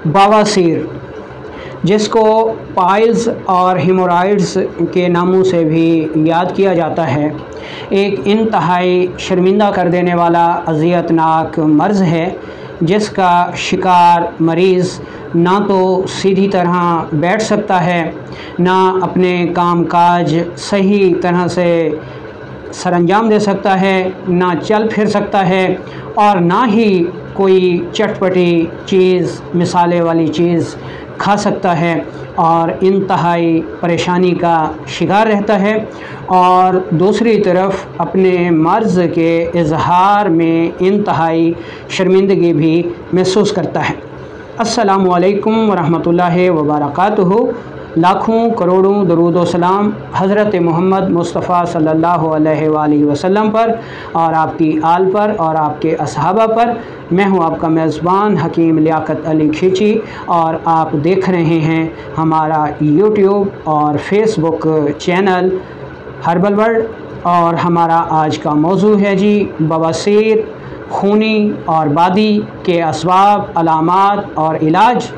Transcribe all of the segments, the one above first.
बवासीर, जिसको पाइल्स और हेमोरॉइड्स के नामों से भी याद किया जाता है, एक इंतहाई शर्मिंदा कर देने वाला अज़ियतनाक मर्ज़ है जिसका शिकार मरीज़ ना तो सीधी तरह बैठ सकता है, ना अपने कामकाज सही तरह से सरअंजाम दे सकता है, ना चल फिर सकता है और ना ही कोई चटपटी चीज़, मिसाले वाली चीज़ खा सकता है और इंतहाई परेशानी का शिकार रहता है और दूसरी तरफ अपने मर्ज़ के इज़हार में इंतहाई शर्मिंदगी भी महसूस करता है। अस्सलामु अलैकुम वरहमतुल्लाहि वबरकातुहू। लाखों करोड़ों दरूद व सलाम हज़रत मोहम्मद मुस्तफ़ा सल्लल्लाहु अलैहि वसल्लम पर और आपकी आल पर और आपके असहाबा पर। मैं हूं आपका मेज़बान हकीम लियाकत अली खींची और आप देख रहे हैं हमारा यूट्यूब और फेसबुक चैनल हर्बल वर्ल्ड। और हमारा आज का मौजू है जी बवासीर, खूनी और बादी के असबाब, अलामात और इलाज।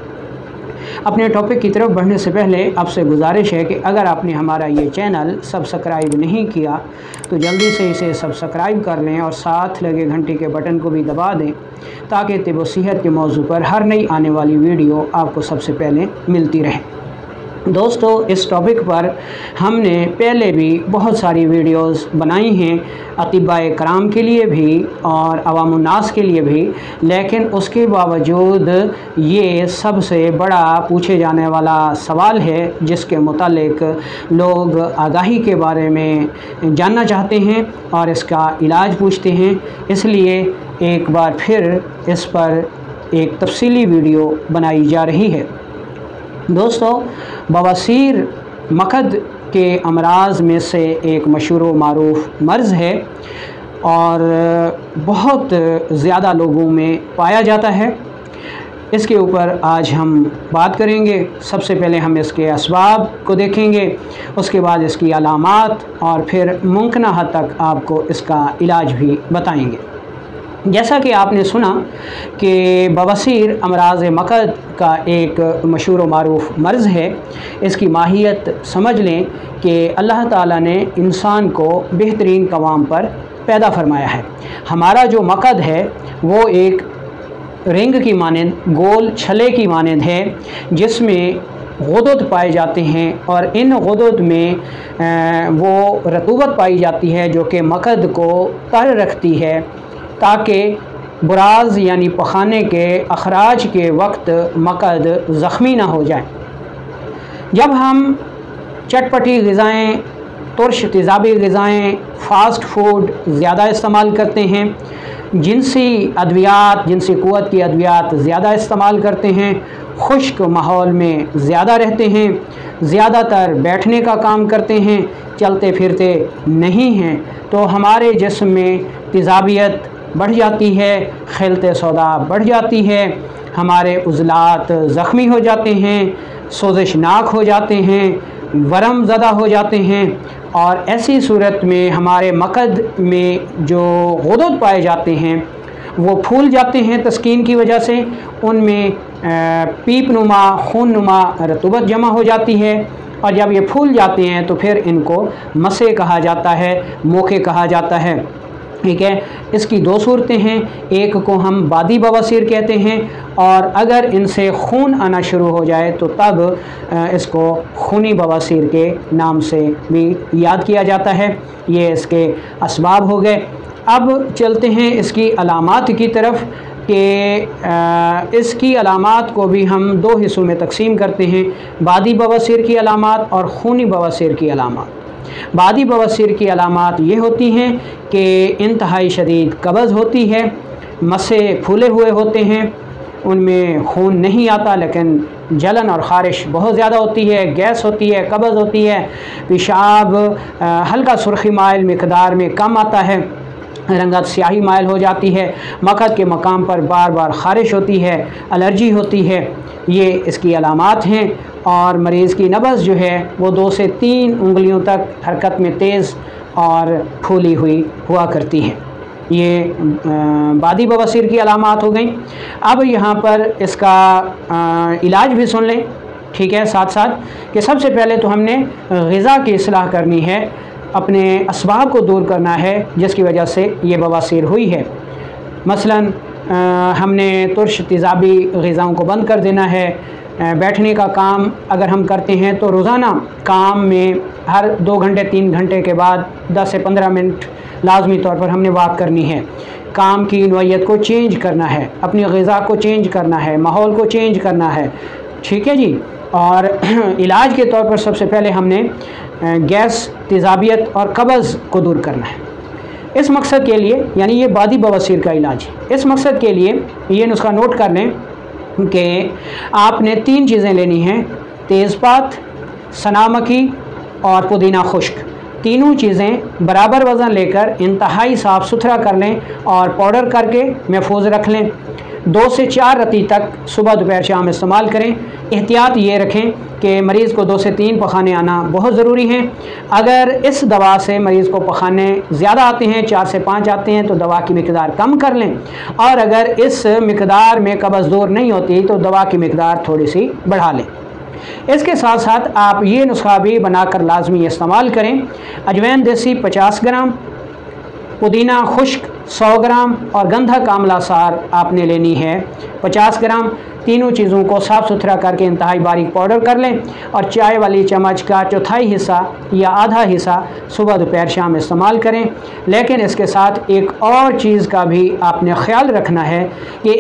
अपने टॉपिक की तरफ बढ़ने से पहले आपसे गुजारिश है कि अगर आपने हमारा ये चैनल सब्सक्राइब नहीं किया तो जल्दी से इसे सब्सक्राइब कर लें और साथ लगे घंटी के बटन को भी दबा दें ताकि तिब सेहत के मौजू पर हर नई आने वाली वीडियो आपको सबसे पहले मिलती रहे। दोस्तों, इस टॉपिक पर हमने पहले भी बहुत सारी वीडियोस बनाई हैं अतिबाए कराम के लिए भी और अवामुन्नास के लिए भी, लेकिन उसके बावजूद ये सबसे बड़ा पूछे जाने वाला सवाल है जिसके मुतालिक लोग आगाही के बारे में जानना चाहते हैं और इसका इलाज पूछते हैं। इसलिए एक बार फिर इस पर एक तफसीली वीडियो बनाई जा रही है। दोस्तों, बवासीर मकद के अमराज में से एक मशहूर व मारूफ मर्ज़ है और बहुत ज़्यादा लोगों में पाया जाता है। इसके ऊपर आज हम बात करेंगे। सबसे पहले हम इसके असबाब को देखेंगे, उसके बाद इसकी अलामात और फिर मुमकिन हद तक आपको इसका इलाज भी बताएंगे। जैसा कि आपने सुना कि बवासीर अमराज़ मकद का एक मशहूर व मारूफ मर्ज़ है। इसकी माहियत समझ लें कि अल्लाह ताला ने इंसान को बेहतरीन कवाम पर पैदा फरमाया है। हमारा जो मकद है वो एक रिंग की मानंद, गोल छले की मानंद है जिसमें गुदद पाए जाते हैं और इन गुदद में वो रतूबत पाई जाती है जो कि मकद को तर रखती है ताकि बुराज यानी पखाने के अखराज के वक्त मकद ज़ख्मी ना हो जाए। जब हम चटपटी ग़िज़ाएँ, तुर्श तेज़ाबी ग़िज़ाएँ, फ़ास्ट फूड ज़्यादा इस्तेमाल करते हैं, जिनसी अद्वियात, जिनसी क़ुव्वत की अद्वियात ज़्यादा इस्तेमाल करते हैं, खुश्क माहौल में ज़्यादा रहते हैं, ज़्यादातर बैठने का काम करते हैं, चलते फिरते नहीं हैं, तो हमारे जिस्म में तेज़ाबियत बढ़ जाती है, खिलते सौदा बढ़ जाती है, हमारे उज़लात ज़ख्मी हो जाते हैं, सोज़शनाक हो जाते हैं, वरम ज़दा हो जाते हैं और ऐसी सूरत में हमारे मकद में जो गुदद पाए जाते हैं वो फूल जाते हैं तस्कीन की वजह से। उनमें पीप नुमा, खून नुमा रतूबत जमा हो जाती है और जब ये फूल जाते हैं तो फिर इनको मसे कहा जाता है, मोके कहा जाता है। ठीक है, इसकी दो सूरतें हैं, एक को हम बादी बवासीर कहते हैं और अगर इनसे खून आना शुरू हो जाए तो तब इसको खूनी बवासीर के नाम से भी याद किया जाता है। ये इसके असबाब हो गए। अब चलते हैं इसकी अलामात की तरफ कि इसकी अलामात को भी हम दो हिस्सों में तकसीम करते हैं, बादी बवासीर की अलामात और खूनी बवासीर की अलामात। बादी बवासीर की अलामात ये होती हैं कि इंतहाई शदीद कब्ज़ होती है, मसे फूले हुए होते हैं, उनमें खून नहीं आता लेकिन जलन और ख़ारिश बहुत ज़्यादा होती है, गैस होती है, कब्ज़ होती है, पेशाब हल्का सुर्खी माइल मिकदार में कम आता है, रंगत स्याही माइल हो जाती है, मकद के मकाम पर बार बार ख़ारिश होती है, एलर्जी होती है। ये इसकी अलामात हैं और मरीज़ की नब्ज़ जो है वो 2 से 3 उंगलियों तक हरकत में तेज़ और फूली हुई हुआ करती है। ये बादी बवासीर की अलामात हो गई। अब यहाँ पर इसका इलाज भी सुन लें, ठीक है, साथ साथ कि सबसे पहले तो हमने ग़िज़ा की इस्लाह करनी है, अपने असबाब को दूर करना है जिसकी वजह से ये बवासीर हुई है। मसलन हमने तुर्श तेज़ाबी ग़िज़ाओं को बंद कर देना है। बैठने का काम अगर हम करते हैं तो रोज़ाना काम में हर 2 घंटे 3 घंटे के बाद 10 से 15 मिनट लाजमी तौर पर हमने वॉक करनी है। काम की नौइयत को चेंज करना है, अपनी ग़िज़ा को चेंज करना है, माहौल को चेंज करना है, ठीक है जी। और इलाज के तौर पर सबसे पहले हमने गैस, तेज़ाबियत और कब्ज़ को दूर करना है। इस मकसद के लिए, यानी ये बादी बवासीर का इलाज, इस मकसद के लिए ये नुस्खा नोट कर लें कि आपने 3 चीज़ें लेनी हैं, तेज़पात, सनामकी और पुदीना खुश्क। तीनों चीज़ें बराबर वज़न लेकर इंतहाई साफ़ सुथरा कर लें और पाउडर करके महफूज रख लें। 2 से 4 रत्ती तक सुबह दोपहर शाम इस्तेमाल करें। एहतियात ये रखें कि मरीज़ को 2 से 3 पखाने आना बहुत ज़रूरी है। अगर इस दवा से मरीज़ को पखाने ज़्यादा आते हैं, 4 से 5 आते हैं, तो दवा की मिकदार कम कर लें, और अगर इस मिकदार में कब्ज़ दूर नहीं होती तो दवा की मिकदार थोड़ी सी बढ़ा लें। इसके साथ साथ आप ये नुस्खा भी बनाकर लाजमी इस्तेमाल करें। अजवैन देसी 50 ग्राम, पुदीना खुश्क 100 ग्राम और गंधक आंवला सार आपने लेनी है 50 ग्राम। तीनों चीज़ों को साफ़ सुथरा करके इंतहाई बारीक पाउडर कर लें और चाय वाली चम्मच का चौथाई हिस्सा या आधा हिस्सा सुबह दोपहर शाम इस्तेमाल करें। लेकिन इसके साथ एक और चीज़ का भी आपने ख्याल रखना है कि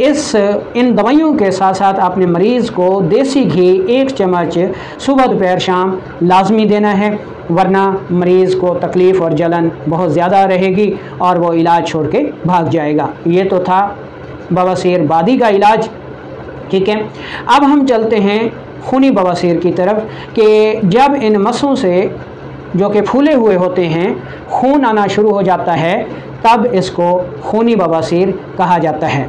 इन दवाइयों के साथ साथ आपने मरीज़ को देसी घी 1 चम्मच सुबह दोपहर शाम लाजमी देना है, वरना मरीज़ को तकलीफ़ और जलन बहुत ज़्यादा रहेगी और वो इलाज छोड़ के भाग जाएगा। ये तो था बवासीर बादी का इलाज, ठीक है। अब हम चलते हैं खूनी बवासीर की तरफ कि जब इन मसों से जो कि फूले हुए होते हैं खून आना शुरू हो जाता है, तब इसको खूनी बवासीर कहा जाता है।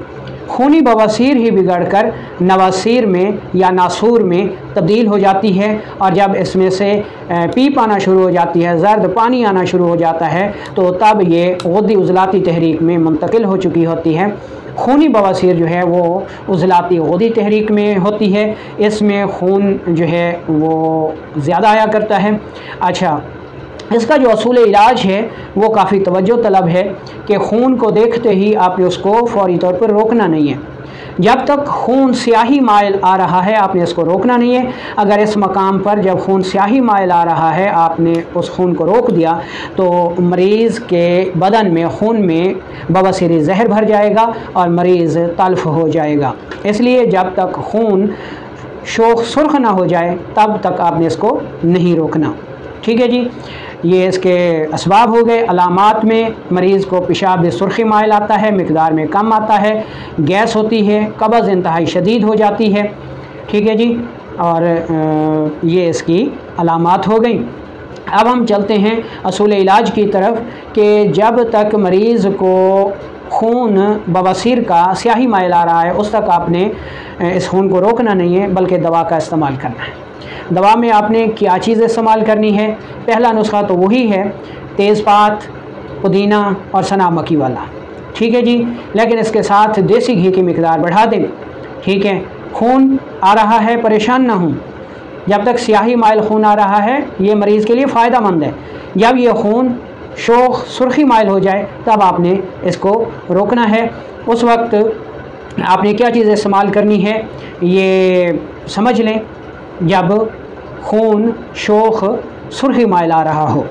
खूनी बवासीर ही बिगड़कर नवासीर में या नासूर में तब्दील हो जाती है, और जब इसमें से पीप आना शुरू हो जाती है, जर्द पानी आना शुरू हो जाता है, तो तब ये गुद्दी उज़लाती तहरीक में मुंतकिल हो चुकी होती है। खूनी बवासीर जो है वो उज़लाती गुद्दी तहरीक में होती है, इसमें खून जो है वो ज़्यादा आया करता है। अच्छा, इसका जो असूल इलाज है वो काफ़ी तवज्जो तलब है कि खून को देखते ही आपने उसको फौरी तौर पर रोकना नहीं है। जब तक खून स्याही माइल आ रहा है आपने इसको रोकना नहीं है। अगर इस मकाम पर जब खून स्याही माइल आ रहा है आपने उस खून को रोक दिया तो मरीज़ के बदन में खून में बवासीरी जहर भर जाएगा और मरीज़ तल्फ हो जाएगा। इसलिए जब तक खून शोख सुर्ख ना हो जाए तब तक आपने इसको नहीं रोकना, ठीक है जी। ये इसके असबाब हो गए। अलामात में मरीज़ को पेशाब में सुर्खी माइल आता है, मिकदार में कम आता है, गैस होती है, कब्ज़ इंतहाई शदीद हो जाती है, ठीक है जी। और ये इसकी अलामात हो गई। अब हम चलते हैं असूल इलाज की तरफ कि जब तक मरीज़ को खून बवासीर का स्याही माइल आ रहा है उस तक आपने इस खून को रोकना नहीं है बल्कि दवा का इस्तेमाल करना है। दवा में आपने क्या चीज़ इस्तेमाल करनी है? पहला नुस्खा तो वही है, तेज़पात, पुदीना और सनामकी वाला, ठीक है जी। लेकिन इसके साथ देसी घी की मिकदार बढ़ा दें, ठीक है। खून आ रहा है, परेशान ना हों। जब तक स्याही माइल खून आ रहा है ये मरीज़ के लिए फ़ायदा मंद है। जब ये खून शोख सुर्खी माइल हो जाए तब आपने इसको रोकना है। उस वक्त आपने क्या चीज़ इस्तेमाल करनी है ये समझ लें। जब खून शोख सुर्खी माइल आ रहा हो,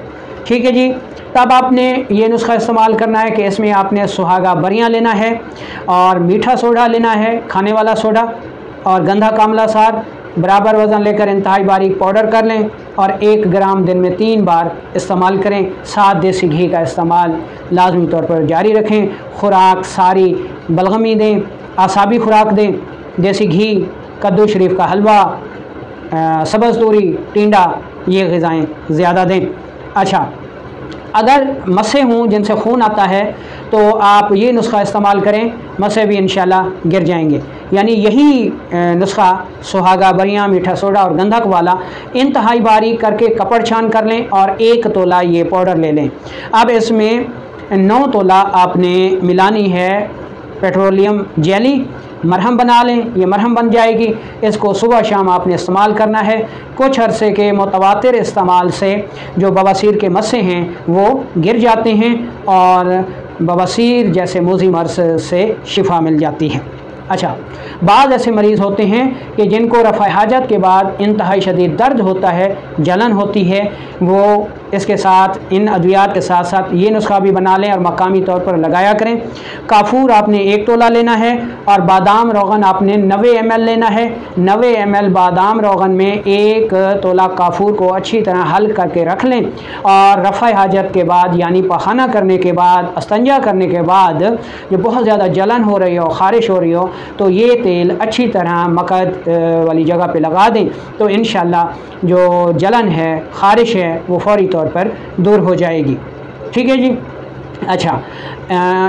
ठीक है जी, तब आपने ये नुस्खा इस्तेमाल करना है कि इसमें आपने सुहागा बरियाँ लेना है और मीठा सोडा लेना है, खाने वाला सोडा, और गंधा कामला सार बराबर वज़न लेकर इंतहाई बारीक पाउडर कर लें और 1 ग्राम दिन में 3 बार इस्तेमाल करें। साथ देसी घी का इस्तेमाल लाजमी तौर पर जारी रखें। खुराक सारी बलगमी दें, आसाबी खुराक दें, देसी घी, कद्दू शरीफ का हलवा, सब्ज़ तूरी, टिंडा, ये ग़िज़ाएँ ज़्यादा दें। अच्छा, अगर मसे हों जिनसे खून आता है तो आप ये नुस्खा इस्तेमाल करें, मसे भी इंशाल्लाह गिर जाएंगे। यानी यही नुस्खा सुहागा बरियाँ, मीठा सोडा और गंधक वाला इंतहाई बारीक करके कपड़ छान कर लें और 1 तोला ये पाउडर ले लें। अब इसमें 9 तोला आपने मिलानी है पेट्रोलियम जेली, मरहम बना लें, ये मरहम बन जाएगी। इसको सुबह शाम आपने इस्तेमाल करना है। कुछ अरसे के मुतवातिर इस्तेमाल से जो बवासीर के मस्से हैं वो गिर जाते हैं और बवासीर जैसे मूजी मर्ज से शिफा मिल जाती है। अच्छा, बाद ऐसे मरीज़ होते हैं कि जिनको रफ़ा हाजत के बाद इंतहाई शदीद दर्द होता है, जलन होती है, वो इसके साथ इन अद्वियात के साथ साथ ये नुस्खा भी बना लें और मकामी तौर पर लगाया करें। काफूर आपने 1 तोला लेना है और बादाम रोगन आपने 90 ml लेना है। 90 ml बादाम रोगन में 1 तोला काफूर को अच्छी तरह हल करके रख लें और रफ़ा हाजत के बाद यानी पखाना करने के बाद, अस्तंजा करने के बाद जो बहुत ज़्यादा जलन हो रही हो, ख़ारिश हो रही हो, तो ये तेल अच्छी तरह मकद वाली जगह पे लगा दें तो इंशाअल्लाह जो जलन है, ख़ारिश है, वो फ़ौरी तौर पर दूर हो जाएगी। ठीक है जी। अच्छा,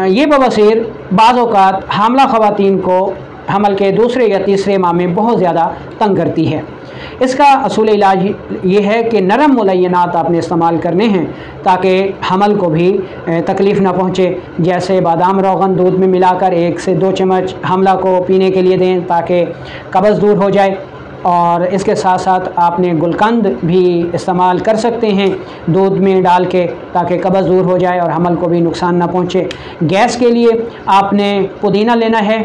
ये बवासीर बाज़ औक़ात हामला ख़वातीन को हमल के दूसरे या तीसरे माह में बहुत ज़्यादा तंग करती है। इसका असूल इलाज ये है कि नरम मुलय्यनात आपने इस्तेमाल करने हैं ताकि हमल को भी तकलीफ़ ना पहुँचे। जैसे बादाम रोगन दूध में मिलाकर 1 से 2 चम्मच हमला को पीने के लिए दें ताकि कब्ज़ दूर हो जाए। और इसके साथ साथ आपने गुलकंद भी इस्तेमाल कर सकते हैं दूध में डाल के ताकि कब्ज़ दूर हो जाए और हमल को भी नुकसान ना पहुँचे। गैस के लिए आपने पुदीना लेना है,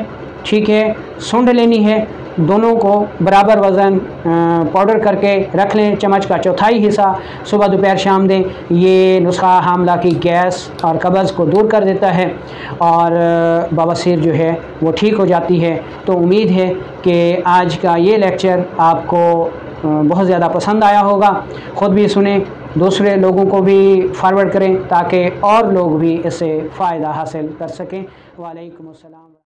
ठीक है, सूंढ लेनी है, दोनों को बराबर वज़न पाउडर करके रख लें, चम्मच का चौथाई हिस्सा सुबह दोपहर शाम दें। ये नुस्खा हामला की गैस और कब्ज़ को दूर कर देता है और बवासीर जो है वो ठीक हो जाती है। तो उम्मीद है कि आज का ये लेक्चर आपको बहुत ज़्यादा पसंद आया होगा। ख़ुद भी सुने, दूसरे लोगों को भी फॉरवर्ड करें ताकि और लोग भी इससे फ़ायदा हासिल कर सकें। वालेकुम अस्सलाम।